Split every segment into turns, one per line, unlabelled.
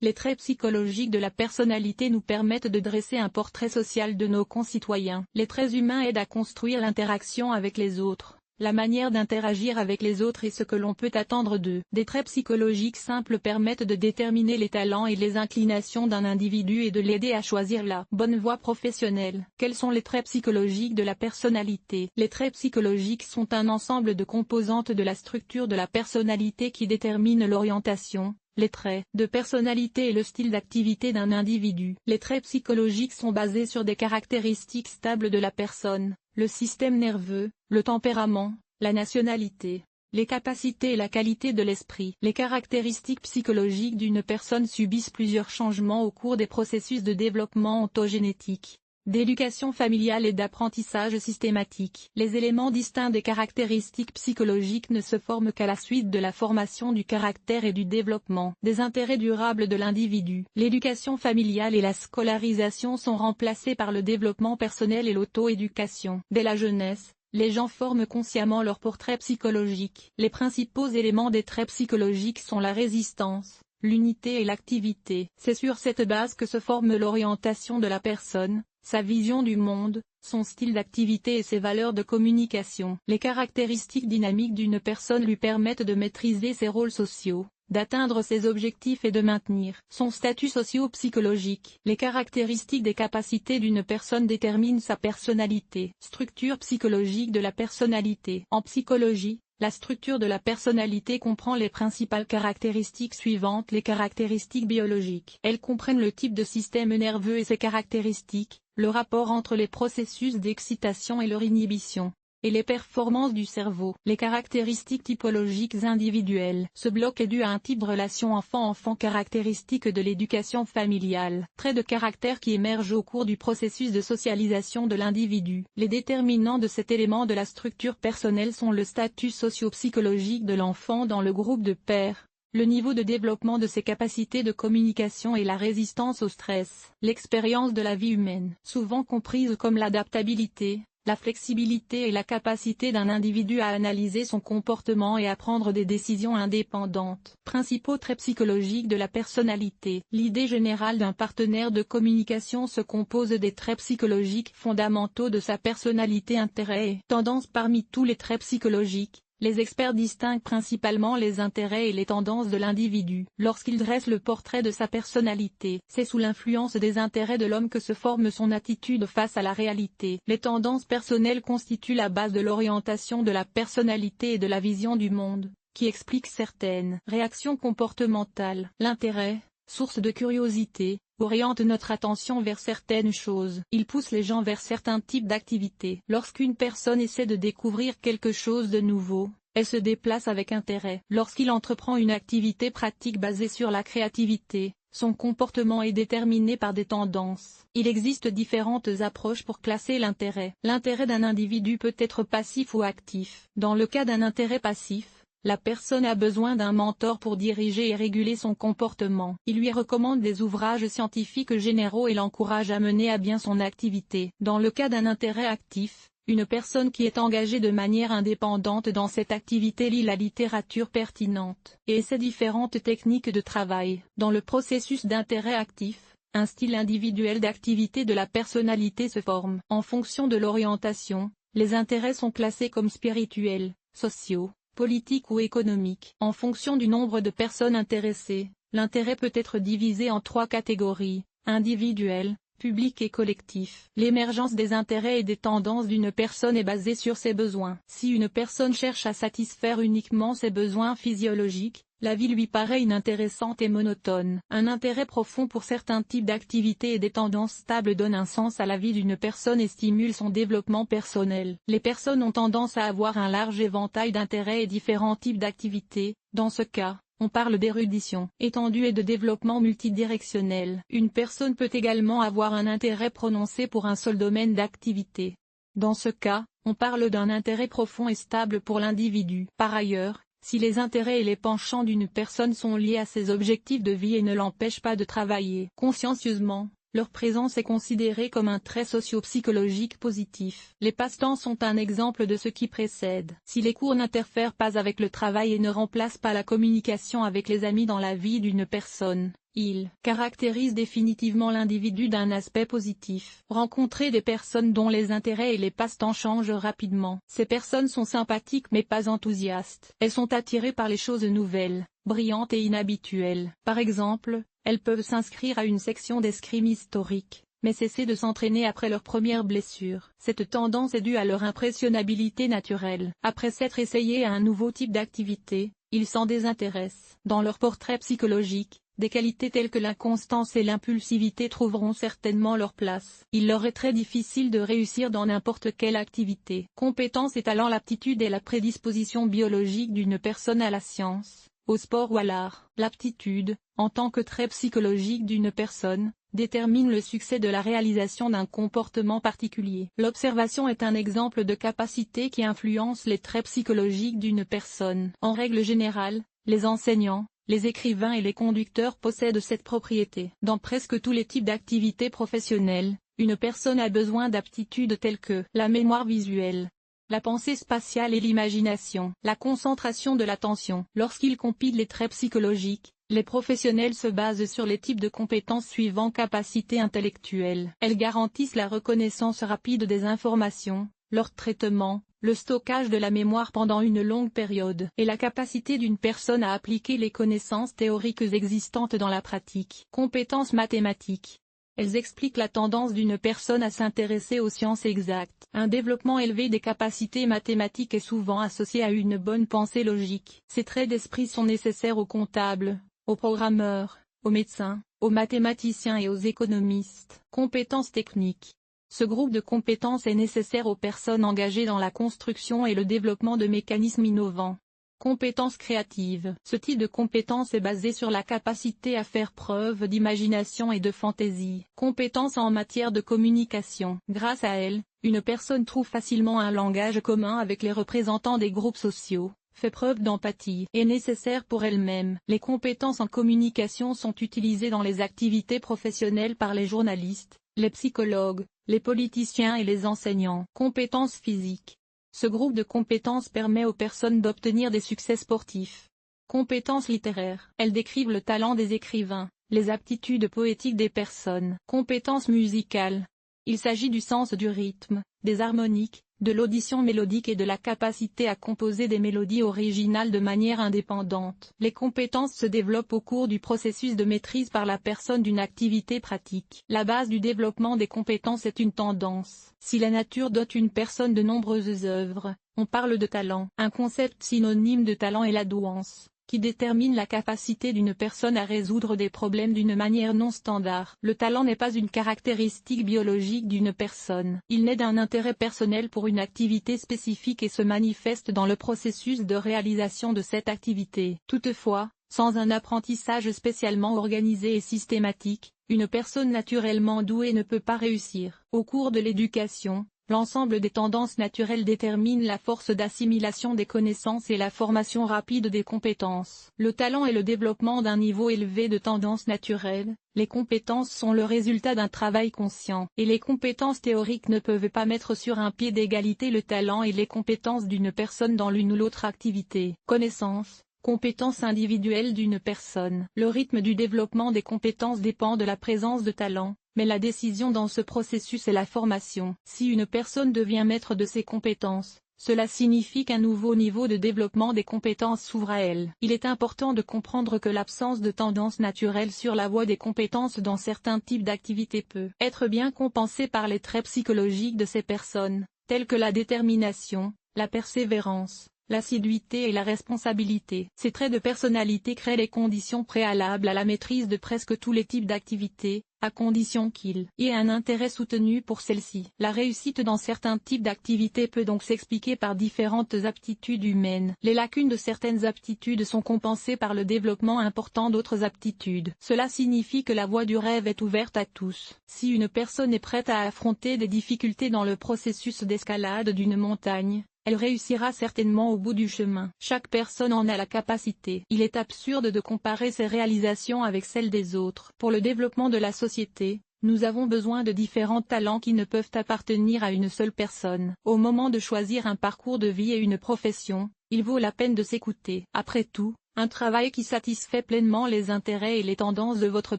Les traits psychologiques de la personnalité nous permettent de dresser un portrait social de nos concitoyens. Les traits humains aident à construire l'interaction avec les autres, la manière d'interagir avec les autres et ce que l'on peut attendre d'eux. Des traits psychologiques simples permettent de déterminer les talents et les inclinations d'un individu et de l'aider à choisir la bonne voie professionnelle. Quels sont les traits psychologiques de la personnalité? Les traits psychologiques sont un ensemble de composantes de la structure de la personnalité qui déterminent l'orientation, les traits de personnalité et le style d'activité d'un individu. Les traits psychologiques sont basés sur des caractéristiques stables de la personne, le système nerveux, le tempérament, la nationalité, les capacités et la qualité de l'esprit. Les caractéristiques psychologiques d'une personne subissent plusieurs changements au cours des processus de développement ontogénétique, d'éducation familiale et d'apprentissage systématique. Les éléments distincts des caractéristiques psychologiques ne se forment qu'à la suite de la formation du caractère et du développement des intérêts durables de l'individu. L'éducation familiale et la scolarisation sont remplacées par le développement personnel et l'auto-éducation. Dès la jeunesse, les gens forment consciemment leur portrait psychologique. Les principaux éléments des traits psychologiques sont la résistance, l'unité et l'activité. C'est sur cette base que se forme l'orientation de la personne, sa vision du monde, son style d'activité et ses valeurs de communication. Les caractéristiques dynamiques d'une personne lui permettent de maîtriser ses rôles sociaux, d'atteindre ses objectifs et de maintenir son statut socio-psychologique. Les caractéristiques des capacités d'une personne déterminent sa personnalité. Structure psychologique de la personnalité. En psychologie, la structure de la personnalité comprend les principales caractéristiques suivantes. Les caractéristiques biologiques. Elles comprennent le type de système nerveux et ses caractéristiques, le rapport entre les processus d'excitation et leur inhibition, et les performances du cerveau. Les caractéristiques typologiques individuelles. Ce bloc est dû à un type de relation enfant-enfant caractéristique de l'éducation familiale. Traits de caractère qui émergent au cours du processus de socialisation de l'individu. Les déterminants de cet élément de la structure personnelle sont le statut socio-psychologique de l'enfant dans le groupe de pairs, le niveau de développement de ses capacités de communication et la résistance au stress. L'expérience de la vie humaine. Souvent comprise comme l'adaptabilité, la flexibilité et la capacité d'un individu à analyser son comportement et à prendre des décisions indépendantes. Principaux traits psychologiques de la personnalité. L'idée générale d'un partenaire de communication se compose des traits psychologiques fondamentaux de sa personnalité. Intérêts et tendances. Parmi tous les traits psychologiques, les experts distinguent principalement les intérêts et les tendances de l'individu. Lorsqu'ils dressent le portrait de sa personnalité, c'est sous l'influence des intérêts de l'homme que se forme son attitude face à la réalité. Les tendances personnelles constituent la base de l'orientation de la personnalité et de la vision du monde, qui explique certaines réactions comportementales. L'intérêt, source de curiosité, oriente notre attention vers certaines choses. Il pousse les gens vers certains types d'activités. Lorsqu'une personne essaie de découvrir quelque chose de nouveau, elle se déplace avec intérêt. Lorsqu'il entreprend une activité pratique basée sur la créativité, son comportement est déterminé par des tendances. Il existe différentes approches pour classer l'intérêt. L'intérêt d'un individu peut être passif ou actif. Dans le cas d'un intérêt passif, la personne a besoin d'un mentor pour diriger et réguler son comportement. Il lui recommande des ouvrages scientifiques généraux et l'encourage à mener à bien son activité. Dans le cas d'un intérêt actif, une personne qui est engagée de manière indépendante dans cette activité lit la littérature pertinente et essaie différentes techniques de travail. Dans le processus d'intérêt actif, un style individuel d'activité de la personnalité se forme. En fonction de l'orientation, les intérêts sont classés comme spirituels, sociaux, politique ou économique. En fonction du nombre de personnes intéressées, l'intérêt peut être divisé en 3 catégories, individuel, public et collectif. L'émergence des intérêts et des tendances d'une personne est basée sur ses besoins. Si une personne cherche à satisfaire uniquement ses besoins physiologiques, la vie lui paraît inintéressante et monotone. Un intérêt profond pour certains types d'activités et des tendances stables donne un sens à la vie d'une personne et stimule son développement personnel. Les personnes ont tendance à avoir un large éventail d'intérêts et différents types d'activités. Dans ce cas, on parle d'érudition étendue et de développement multidirectionnel. Une personne peut également avoir un intérêt prononcé pour un seul domaine d'activité. Dans ce cas, on parle d'un intérêt profond et stable pour l'individu. Par ailleurs, si les intérêts et les penchants d'une personne sont liés à ses objectifs de vie et ne l'empêchent pas de travailler consciencieusement, leur présence est considérée comme un trait socio-psychologique positif. Les passe-temps sont un exemple de ce qui précède. Si les cours n'interfèrent pas avec le travail et ne remplacent pas la communication avec les amis dans la vie d'une personne, Il caractérise définitivement l'individu d'un aspect positif. Rencontrer des personnes dont les intérêts et les passe-temps changent rapidement. Ces personnes sont sympathiques mais pas enthousiastes. Elles sont attirées par les choses nouvelles, brillantes et inhabituelles. Par exemple, elles peuvent s'inscrire à une section d'escrime historique, mais cesser de s'entraîner après leur première blessure. Cette tendance est due à leur impressionnabilité naturelle. Après s'être essayé à un nouveau type d'activité, ils s'en désintéressent. Dans leur portrait psychologique, des qualités telles que l'inconstance et l'impulsivité trouveront certainement leur place. Il leur est très difficile de réussir dans n'importe quelle activité. Compétences et talents. L'aptitude est la prédisposition biologique d'une personne à la science, au sport ou à l'art. L'aptitude, en tant que trait psychologique d'une personne, détermine le succès de la réalisation d'un comportement particulier. L'observation est un exemple de capacité qui influence les traits psychologiques d'une personne. En règle générale, les enseignants, les écrivains et les conducteurs possèdent cette propriété. Dans presque tous les types d'activités professionnelles, une personne a besoin d'aptitudes telles que la mémoire visuelle, la pensée spatiale et l'imagination, la concentration de l'attention. Lorsqu'ils compilent les traits psychologiques, les professionnels se basent sur les types de compétences suivant: capacité intellectuelle. Elles garantissent la reconnaissance rapide des informations, leur traitement, le stockage de la mémoire pendant une longue période, et la capacité d'une personne à appliquer les connaissances théoriques existantes dans la pratique. Compétences mathématiques. Elles expliquent la tendance d'une personne à s'intéresser aux sciences exactes. Un développement élevé des capacités mathématiques est souvent associé à une bonne pensée logique. Ces traits d'esprit sont nécessaires aux comptables, aux programmeurs, aux médecins, aux mathématiciens et aux économistes. Compétences techniques. Ce groupe de compétences est nécessaire aux personnes engagées dans la construction et le développement de mécanismes innovants. Compétences créatives. Ce type de compétence est basé sur la capacité à faire preuve d'imagination et de fantaisie. Compétences en matière de communication. Grâce à elle, une personne trouve facilement un langage commun avec les représentants des groupes sociaux, fait preuve d'empathie et est nécessaire pour elle-même. Les compétences en communication sont utilisées dans les activités professionnelles par les journalistes, les psychologues, les politiciens et les enseignants. Compétences physiques. Ce groupe de compétences permet aux personnes d'obtenir des succès sportifs. Compétences littéraires. Elles décrivent le talent des écrivains, les aptitudes poétiques des personnes. Compétences musicales. Il s'agit du sens du rythme, des harmoniques, de l'audition mélodique et de la capacité à composer des mélodies originales de manière indépendante. Les compétences se développent au cours du processus de maîtrise par la personne d'une activité pratique. La base du développement des compétences est une tendance. Si la nature dote une personne de nombreuses œuvres, on parle de talent. Un concept synonyme de talent est la douance, qui détermine la capacité d'une personne à résoudre des problèmes d'une manière non standard. Le talent n'est pas une caractéristique biologique d'une personne. Il naît d'un intérêt personnel pour une activité spécifique et se manifeste dans le processus de réalisation de cette activité. Toutefois, sans un apprentissage spécialement organisé et systématique, une personne naturellement douée ne peut pas réussir. Au cours de l'éducation, l'ensemble des tendances naturelles détermine la force d'assimilation des connaissances et la formation rapide des compétences. Le talent est le développement d'un niveau élevé de tendances naturelles, les compétences sont le résultat d'un travail conscient. Et les compétences théoriques ne peuvent pas mettre sur un pied d'égalité le talent et les compétences d'une personne dans l'une ou l'autre activité. Connaissances. Compétences individuelles d'une personne. Le rythme du développement des compétences dépend de la présence de talent, mais la décision dans ce processus est la formation. Si une personne devient maître de ses compétences, cela signifie qu'un nouveau niveau de développement des compétences s'ouvre à elle. Il est important de comprendre que l'absence de tendance naturelle sur la voie des compétences dans certains types d'activités peut être bien compensée par les traits psychologiques de ces personnes, tels que la détermination, la persévérance, l'assiduité et la responsabilité. Ces traits de personnalité créent les conditions préalables à la maîtrise de presque tous les types d'activités, à condition qu'il y ait un intérêt soutenu pour celle-ci. La réussite dans certains types d'activités peut donc s'expliquer par différentes aptitudes humaines. Les lacunes de certaines aptitudes sont compensées par le développement important d'autres aptitudes. Cela signifie que la voie du rêve est ouverte à tous. Si une personne est prête à affronter des difficultés dans le processus d'escalade d'une montagne, elle réussira certainement au bout du chemin. Chaque personne en a la capacité. Il est absurde de comparer ses réalisations avec celles des autres. Pour le développement de la société, nous avons besoin de différents talents qui ne peuvent appartenir à une seule personne. Au moment de choisir un parcours de vie et une profession, il vaut la peine de s'écouter. Après tout, Un travail qui satisfait pleinement les intérêts et les tendances de votre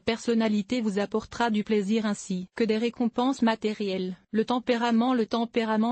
personnalité vous apportera du plaisir ainsi que des récompenses matérielles. Le tempérament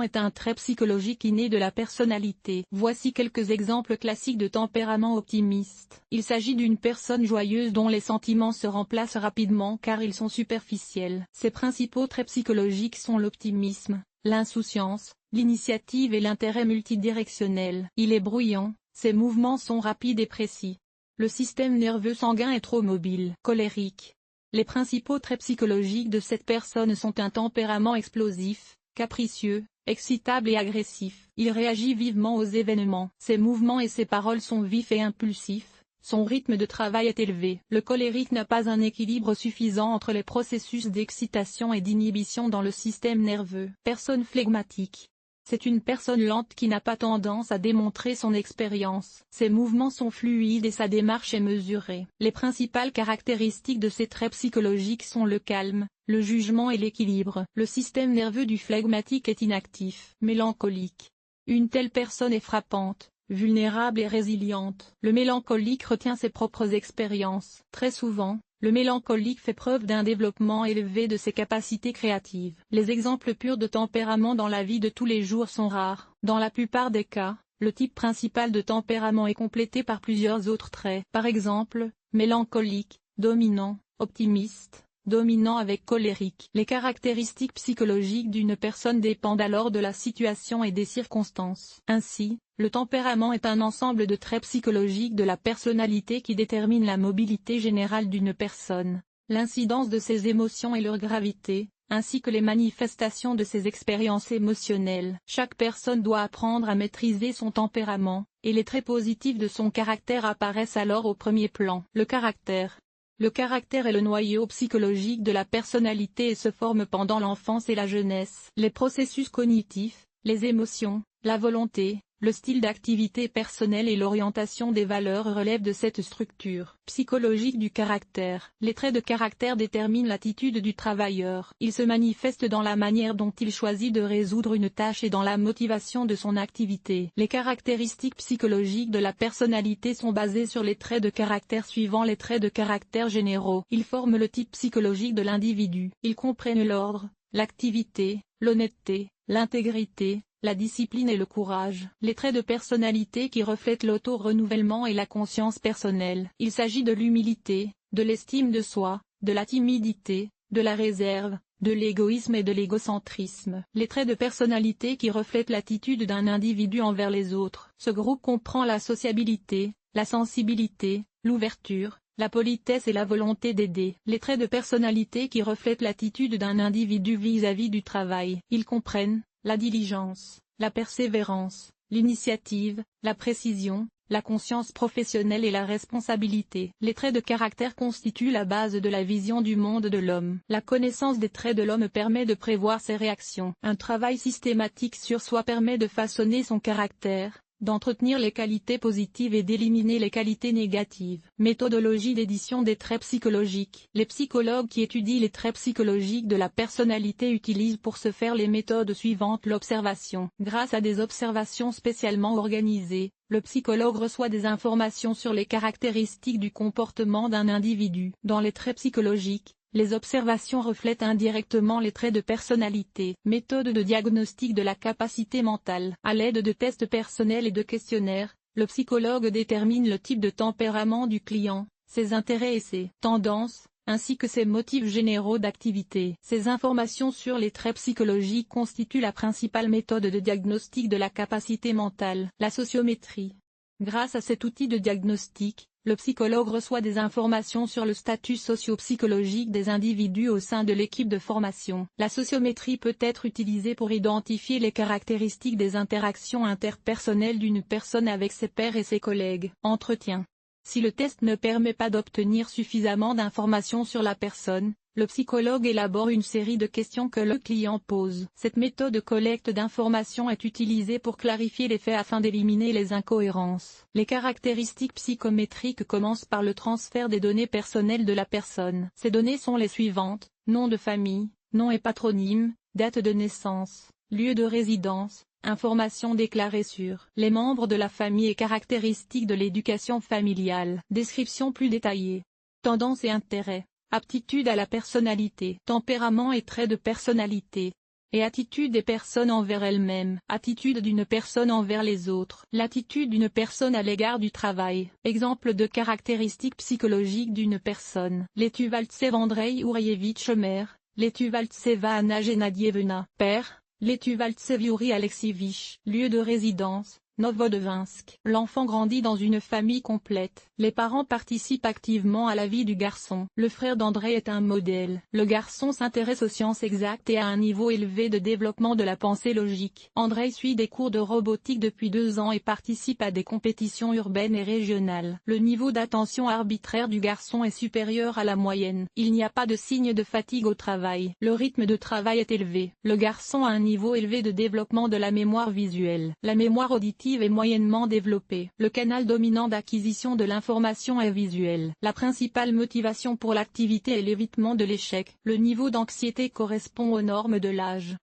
est un trait psychologique inné de la personnalité. Voici quelques exemples classiques de tempérament optimiste. Il s'agit d'une personne joyeuse dont les sentiments se remplacent rapidement car ils sont superficiels. Ses principaux traits psychologiques sont l'optimisme, l'insouciance, l'initiative et l'intérêt multidirectionnel. Il est bruyant. Ses mouvements sont rapides et précis. Le système nerveux sanguin est trop mobile. Colérique. Les principaux traits psychologiques de cette personne sont un tempérament explosif, capricieux, excitable et agressif. Il réagit vivement aux événements. Ses mouvements et ses paroles sont vifs et impulsifs. Son rythme de travail est élevé. Le colérique n'a pas un équilibre suffisant entre les processus d'excitation et d'inhibition dans le système nerveux. Personne flegmatique. C'est une personne lente qui n'a pas tendance à démontrer son expérience. Ses mouvements sont fluides et sa démarche est mesurée. Les principales caractéristiques de ces traits psychologiques sont le calme, le jugement et l'équilibre. Le système nerveux du flegmatique est inactif. Mélancolique. Une telle personne est frappante, vulnérable et résiliente. Le mélancolique retient ses propres expériences. Très souvent, le mélancolique fait preuve d'un développement élevé de ses capacités créatives. Les exemples purs de tempérament dans la vie de tous les jours sont rares. Dans la plupart des cas, le type principal de tempérament est complété par plusieurs autres traits. Par exemple, mélancolique, dominant, optimiste, dominant avec colérique. Les caractéristiques psychologiques d'une personne dépendent alors de la situation et des circonstances. Ainsi, le tempérament est un ensemble de traits psychologiques de la personnalité qui détermine la mobilité générale d'une personne, l'incidence de ses émotions et leur gravité, ainsi que les manifestations de ses expériences émotionnelles. Chaque personne doit apprendre à maîtriser son tempérament, et les traits positifs de son caractère apparaissent alors au premier plan. Le caractère. Le caractère est le noyau psychologique de la personnalité et se forme pendant l'enfance et la jeunesse. Les processus cognitifs, les émotions, la volonté, le style d'activité personnelle et l'orientation des valeurs relèvent de cette structure psychologique du caractère. Les traits de caractère déterminent l'attitude du travailleur. Ils se manifestent dans la manière dont il choisit de résoudre une tâche et dans la motivation de son activité. Les caractéristiques psychologiques de la personnalité sont basées sur les traits de caractère suivant les traits de caractère généraux. Ils forment le type psychologique de l'individu. Ils comprennent l'ordre, l'activité, l'honnêteté, l'intégrité, la discipline et le courage. Les traits de personnalité qui reflètent l'auto-renouvellement et la conscience personnelle. Il s'agit de l'humilité, de l'estime de soi, de la timidité, de la réserve, de l'égoïsme et de l'égocentrisme. Les traits de personnalité qui reflètent l'attitude d'un individu envers les autres. Ce groupe comprend la sociabilité, la sensibilité, l'ouverture, la politesse et la volonté d'aider. Les traits de personnalité qui reflètent l'attitude d'un individu vis-à-vis du travail. Ils comprennent la diligence, la persévérance, l'initiative, la précision, la conscience professionnelle et la responsabilité. Les traits de caractère constituent la base de la vision du monde de l'homme. La connaissance des traits de l'homme permet de prévoir ses réactions. Un travail systématique sur soi permet de façonner son caractère, d'entretenir les qualités positives et d'éliminer les qualités négatives. Méthodologie d'édition des traits psychologiques. Les psychologues qui étudient les traits psychologiques de la personnalité utilisent pour ce faire les méthodes suivantes. L'observation. Grâce à des observations spécialement organisées, le psychologue reçoit des informations sur les caractéristiques du comportement d'un individu. Dans les traits psychologiques, les observations reflètent indirectement les traits de personnalité. Méthode de diagnostic de la capacité mentale. À l'aide de tests personnels et de questionnaires, le psychologue détermine le type de tempérament du client, ses intérêts et ses tendances, ainsi que ses motifs généraux d'activité. Ces informations sur les traits psychologiques constituent la principale méthode de diagnostic de la capacité mentale. La sociométrie. Grâce à cet outil de diagnostic, le psychologue reçoit des informations sur le statut socio-psychologique des individus au sein de l'équipe de formation. La sociométrie peut être utilisée pour identifier les caractéristiques des interactions interpersonnelles d'une personne avec ses pairs et ses collègues. Entretien. Si le test ne permet pas d'obtenir suffisamment d'informations sur la personne, le psychologue élabore une série de questions que le client pose. Cette méthode de collecte d'informations est utilisée pour clarifier les faits afin d'éliminer les incohérences. Les caractéristiques psychométriques commencent par le transfert des données personnelles de la personne. Ces données sont les suivantes: nom de famille, nom et patronyme, date de naissance, lieu de résidence, Informations déclarées sur les membres de la famille et caractéristiques de l'éducation familiale. Description plus détaillée. Tendances et intérêts. Aptitude à la personnalité. Tempérament et traits de personnalité. Et attitude des personnes envers elles-mêmes. Attitude d'une personne envers les autres. L'attitude d'une personne à l'égard du travail. Exemple de caractéristiques psychologiques d'une personne. Letuvaltsev Andrei Ourievitch mère. Letuvaltseva Anna Gennadievna père. Letuvaltsev Yuri Alexievich. Lieu de résidence. Novodvinsk. L'enfant grandit dans une famille complète. Les parents participent activement à la vie du garçon. Le frère d'Andrei est un modèle. Le garçon s'intéresse aux sciences exactes et à un niveau élevé de développement de la pensée logique. Andrei suit des cours de robotique depuis 2 ans et participe à des compétitions urbaines et régionales. Le niveau d'attention arbitraire du garçon est supérieur à la moyenne. Il n'y a pas de signe de fatigue au travail. Le rythme de travail est élevé. Le garçon a un niveau élevé de développement de la mémoire visuelle. La mémoire auditive est moyennement développée. Le canal dominant d'acquisition de l'information est visuel. La principale motivation pour l'activité est l'évitement de l'échec. Le niveau d'anxiété correspond aux normes de l'âge.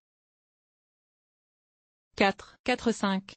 4. 4-5.